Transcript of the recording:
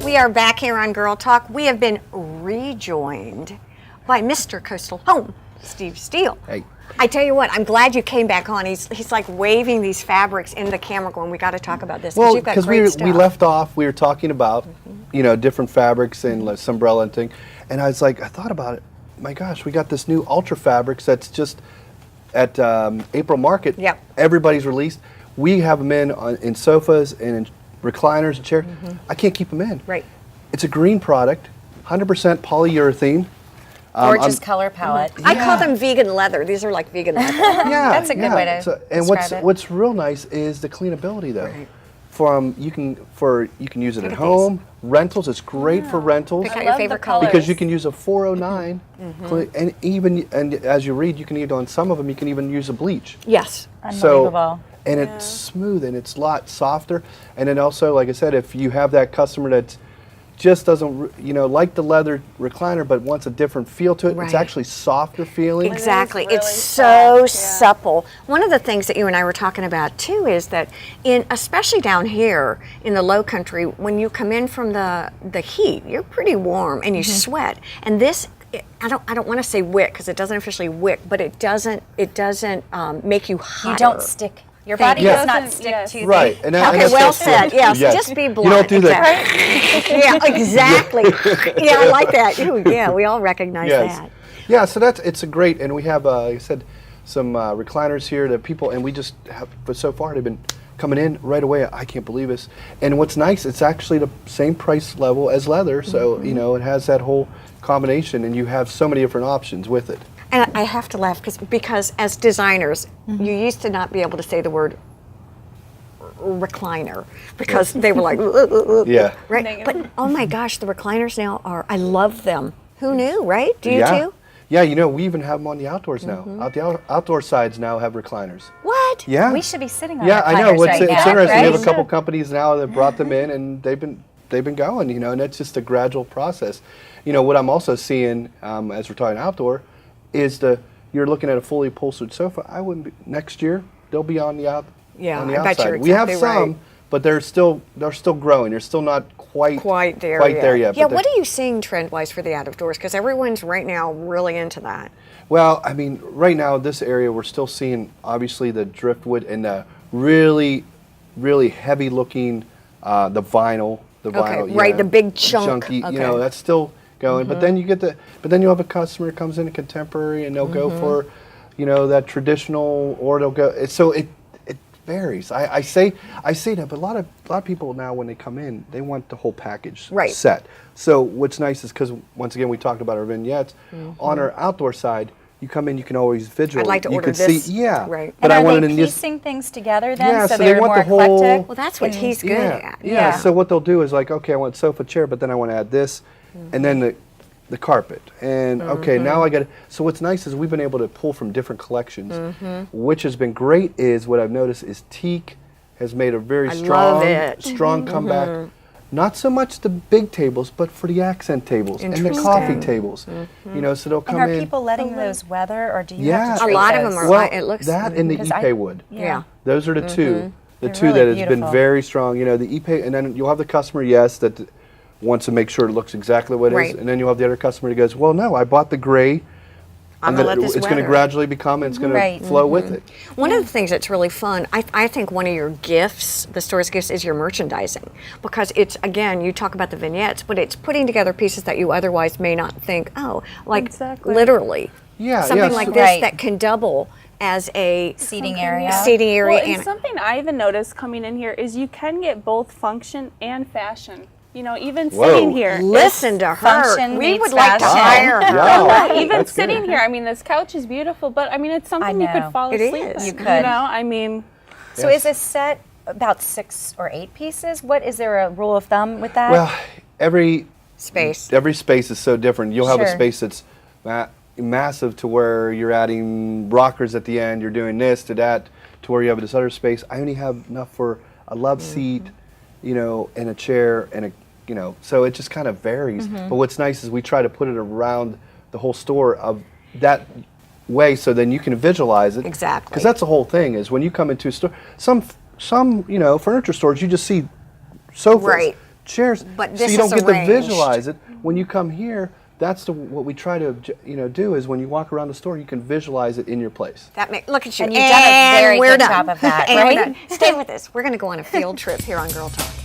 We are back here on Girl Talk. We have been rejoined by Mr. Coastal Home, Steve Steele. Hey. I tell you what, I'm glad you came back on. He's like waving these fabrics in the camera going, we got to talk about this because you've got great stuff. We left off, we were talking about, you know, different fabrics and like umbrella and thing. And I was like, I thought about it. My gosh, we got this new Ultra Fabrics that's just at April Market. Yep. Everybody's released. We have them in sofas and in recliners and chairs. I can't keep them in. Right. It's a green product, 100% polyurethane. Gorgeous color palette. I call them vegan leather. These are like vegan leather. Yeah, That's a good way to and describe it. what's real nice is the cleanability though. Right. You can use it at home. Rentals, it's great for rentals. Pick out your favorite color. Because you can use a 409, and as you read, you can even on some of them you can even use a bleach. Yes. Unbelievable. And it's smooth and it's a lot softer. And then also, like I said, if you have that customer that just doesn't, you know, like the leather recliner but wants a different feel to it, Right. it's actually softer feeling. Exactly. It is It's really so soft, supple. One of the things that you and I were talking about too is that especially down here in the low country, when you come in from the heat, you're pretty warm and you sweat. And this, I don't want to say wick because it doesn't officially wick, but it doesn't make you hotter. You don't stick. Your Thank body you. does not Doesn't- stick yes. to Right. the... And Okay, that's well also- said. Yes, just be blunt. You don't do that. Exactly. Yeah, exactly. Yeah, I like that. Ooh, yeah, we all recognize that. Yeah, so it's a great, and we have, like I said, some recliners here that people, and we just have, but so far they've been coming in right away. I can't believe this. And what's nice, it's actually the same price level as leather, so, you know, it has that whole combination, and you have so many different options with it. And I have to laugh because as designers, you used to not be able to say the word recliner because they were like, Yeah. right? Negative. But oh my gosh, the recliners now I love them. Who knew, right? Do you Yeah. too? Yeah, you know, we even have them on the outdoors now. The outdoor sides now have recliners. What? Yeah. We should be sitting on Yeah, I know. recliners It's right now, interesting. We have a right? couple companies now that brought them in, and they've been going. You know, and it's just a gradual process. You know, what I'm also seeing as we're talking outdoor is you're looking at a fully upholstered sofa. I wouldn't be, next year they'll be on the Yeah, on the I bet outside. you're We have exactly some, right. but they're still growing. They're still not quite there yet. Yeah, but what are you seeing trend-wise for the out of doors? Because everyone's right now really into that. Well, I mean, right now, this area, we're still seeing, obviously, the driftwood and the really, really heavy-looking, the vinyl. Okay, right, the big chunk. Chunky, Okay. you know, that's still going. But then you get but then you'll have a customer that comes in contemporary, and they'll go for, you know, that traditional, or they'll go, so it varies. I say that, but a lot of people now, when they come in, they want the whole package Right. set. So what's nice is, because once again we talked about our vignettes, on our outdoor side, you come in, you can always visually. I'd like to you order can this. See, yeah. Right. But And I are wanted they in this. piecing things together then, Yeah, so so they they're want more the whole- eclectic? Well, that's what he's good at. Yeah. So what they'll do is like, okay, I want sofa chair, but then I want to add this, and then the carpet, and okay, now I got to. So what's nice is we've been able to pull from different collections, which has been great. Is what I've noticed is teak has made a very love it. strong comeback. Not so much the big tables, but for the accent tables and the coffee Interesting. tables. You know, so they'll come And are in. people letting those weather, or do you Yeah. have to A treat lot of those? them are. Well, it looks that and the Because I- Ipe wood. yeah. Those are the two. The They're two really that has been beautiful. very strong. You know, the Ipe, and then you'll have the customer, yes, that wants to make sure it looks exactly what it Right. is, and then you'll have the other customer that goes, well, no, I bought the gray. I'm gonna let this it's going to weather. gradually become, and it's going Right. to flow with it. One of the things that's really fun, I think one of your gifts, the store's gifts, is your merchandising. Because it's, again, you talk about the vignettes, but it's putting together pieces that you otherwise may not think, oh, like Exactly. literally. Yeah, Something yeah, like so- this Right. that can double as a Seating area. seating area. Well, and something I even noticed coming in here is you can get both function and fashion. You know, even Whoa. sitting here. Listen to her. function We meets would like to fashion. hire her. Yeah. Even That's sitting good. here, I mean, this couch is beautiful, but I mean, it's something you know. could fall It asleep is. in. You could. You know, I mean, So is a set about 6 or 8 pieces? What is there a rule of thumb with that? Well, every Space. space is so different. You'll have a Sure. space that's massive to where you're adding rockers at the end, you're doing this to that, to where you have this other space. I only have enough for a love seat, you know, and a chair and a, you know, so it just kind of varies. But what's nice is we try to put it around the whole store of that way, so then you can visualize it. Exactly. Because that's the whole thing, is when you come into a store, some you know, furniture stores, you just see sofas. Right. chairs, But so this you don't is get to arranged. visualize it. When you come here, that's what we try to do is when you walk around the store, you can visualize it in your place. Look at you. And you've done a very we're good done. job of that, And we're right? done. Stay with us. We're going to go on a field trip here on Girl Talk.